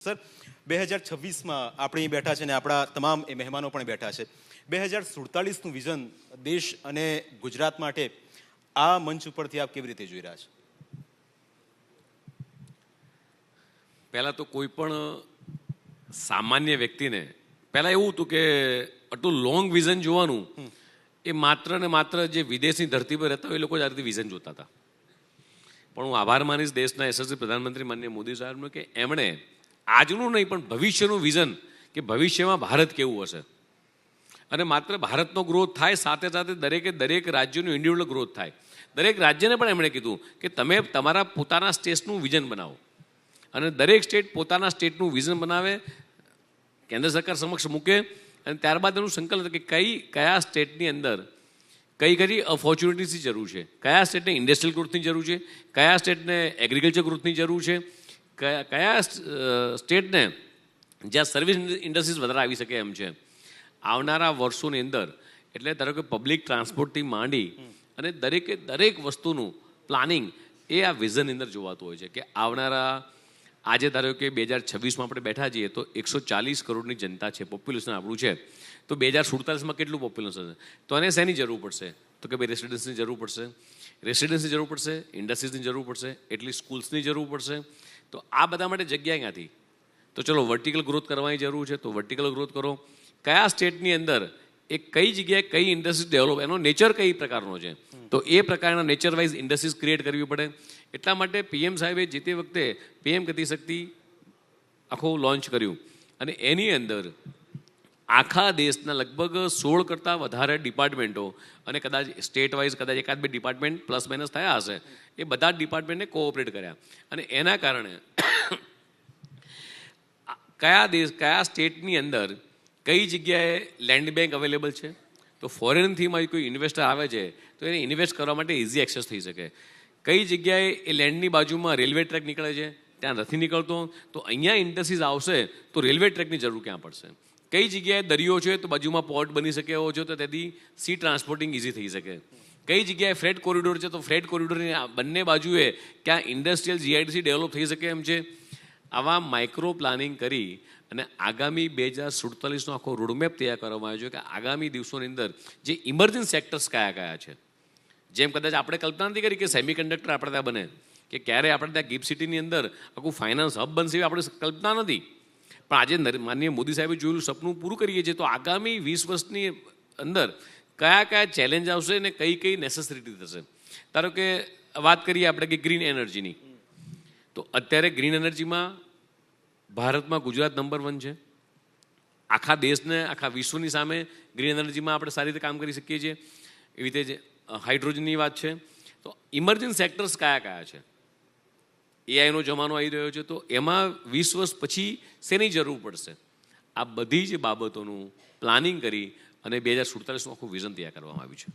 Sir 2026માં આપણે અહીં બેઠા છે અને આપણા તમામ એ મહેમાનો પણ બેઠા છે. 2047નું વિઝન દેશ અને ગુજરાત માટે આ મંચ ઉપરથી આપ કેવી રીતે જોઈ રહ્યા છો? પહેલાં તો કોઈ પણ સામાન્ય વ્યક્તિને પહેલાં એવું હતું કે આટલું લોંગ વિઝન જોવાનું એ માત્ર ને માત્ર જે વિદેશની ધરતી પર રહેતા હોય એ લોકો જ આ રીતે વિઝન જોતા હતા. પણ હું આભાર માનીશ દેશના યશસ્વી પ્રધાનમંત્રી માનનીય મોદી સાહેબનું કે એમણે આજનું નહીં પણ ભવિષ્યનું વિઝન કે ભવિષ્યમાં ભારત કેવું હશે અને માત્ર ભારતનો ગ્રોથ થાય સાથે સાથે દરેક રાજ્યનું ઇન્ડિવિડ્યુઅલ ગ્રોથ થાય. દરેક રાજ્યને પણ એમણે કીધું કે તમે તમારા પોતાના સ્ટેટનું વિઝન બનાવો અને દરેક સ્ટેટ પોતાના સ્ટેટનું વિઝન બનાવે, કેન્દ્ર સરકાર સમક્ષ મૂકે અને ત્યારબાદ એનું સંકલન કે કયા સ્ટેટની અંદર કઈ ઓપોર્ચ્યુનિટીઝની જરૂર છે, કયા સ્ટેટને ઇન્ડસ્ટ્રીયલ ગ્રોથની જરૂર છે, કયા સ્ટેટને એગ્રીકલ્ચર ગ્રોથની જરૂર છે, કયા સ્ટેટને જ્યાં સર્વિસ ઇન્ડસ્ટ્રીઝ વધારે આવી શકે એમ છે. આવનારા વર્ષોની અંદર એટલે ધારો કે પબ્લિક ટ્રાન્સપોર્ટથી માંડી અને દરેક વસ્તુનું પ્લાનિંગ એ આ વિઝનની અંદર જોવાતું હોય છે કે આવનારા આજે ધારો કે 2026માં આપણે બેઠા છીએ તો 140 કરોડની જનતા છે, પોપ્યુલેશન આપણું છે. તો 2047માં કેટલું પોપ્યુલેશન છે? તો એને શેની જરૂર પડશે? તો કે ભાઈ રેસિડન્સની જરૂર પડશે, ઇન્ડસ્ટ્રીઝની જરૂર પડશે, એટલી સ્કૂલ્સની જરૂર પડશે. તો આ બધા માટે જગ્યા ક્યાંથી? તો ચલો વર્ટિકલ ગ્રોથ કરવાની જરૂર છે તો વર્ટિકલ ગ્રોથ કરો. કયા સ્ટેટની અંદર એ કઈ જગ્યાએ કઈ ઇન્ડસ્ટ્રીઝ ડેવલપ, એનો નેચર કઈ પ્રકારનો છે તો એ પ્રકારના નેચર વાઇઝ ઇન્ડસ્ટ્રીઝ ક્રિએટ કરવી પડે. એટલા માટે પીએમ સાહેબે જે તે વખતે પીએમ ગતિ શક્તિ આખું લોન્ચ કર્યું અને એની અંદર આખા દેશના લગભગ 16 કરતાં વધારે ડિપાર્ટમેન્ટો અને કદાચ સ્ટેટ વાઇઝ કદાચ એકાદ બે ડિપાર્ટમેન્ટ પ્લસ માઇનસ થયા હશે, એ બધા ડિપાર્ટમેન્ટને કોઓપરેટ કર્યા અને એના કારણે કયા સ્ટેટની અંદર કઈ જગ્યાએ લેન્ડ બેંક અવેલેબલ છે તો ફોરેનથી કોઈ ઇન્વેસ્ટર આવે છે તો એને ઇન્વેસ્ટ કરવા માટે ઇઝી એક્સેસ થઈ શકે. કઈ જગ્યાએ એ લેન્ડની બાજુમાં રેલવે ટ્રેક નીકળે છે ત્યાં નથી નીકળતો તો અહીંયા ઇન્ડસ્ટ્રીઝ આવશે તો રેલવે ટ્રેકની જરૂર ક્યાં પડશે. કઈ જગ્યાએ દરિયો છે તો બાજુમાં પોર્ટ બની શકે એવો છે તો તેથી સી ટ્રાન્સપોર્ટિંગ ઇઝી થઈ શકે. કઈ જગ્યાએ ફ્રેટ કોરિડોર છે તો ફ્રેટ કોરિડોરની બંને બાજુએ ક્યાં ઇન્ડસ્ટ્રીયલ જીઆઈડીસી ડેવલપ થઈ શકે એમ છે. આવા માઇક્રો પ્લાનિંગ કરી અને આગામી 2047નો આખો રોડમેપ તૈયાર કરવામાં આવ્યો છે કે આગામી દિવસોની અંદર જે ઇમર્જિંગ સેક્ટર્સ કયા છે. જેમ કદાચ આપણે કલ્પના નથી કરી કે સેમિકન્ડક્ટર આપણે ત્યાં બને કે ક્યારે આપણે ત્યાં ગિફ્ટ સિટીની અંદર આખું ફાઇનાન્સ હબ બનશે એવી આપણે કલ્પના નથી. પણ આજે માનનીય મોદી સાહેબે જોયેલું સપનું પૂરું કરીએ છીએ તો આગામી 20 વર્ષની અંદર કયા ચેલેન્જ આવશે અને કઈ નેસેસરિટી થશે. ધારો કે વાત કરીએ આપણે કે ગ્રીન એનર્જીની, તો અત્યારે ગ્રીન એનર્જીમાં ભારતમાં ગુજરાત નંબર 1 છે. આખા દેશને આખા વિશ્વની સામે ગ્રીન એનર્જીમાં આપણે સારી રીતે કામ કરી શકીએ છીએ. એવી રીતે હાઇડ્રોજનની વાત છે તો ઇમર્જિંગ સેક્ટર્સ કયા છે. એઆઈનો જમાનો આવી રહ્યો છે તો એમાં 20 વર્ષ પછી શેની જરૂર પડશે. આ બધી જ બાબતોનું પ્લાનિંગ કરી અને 2047નું આખું વિઝન તૈયાર કરવામાં આવ્યું છે.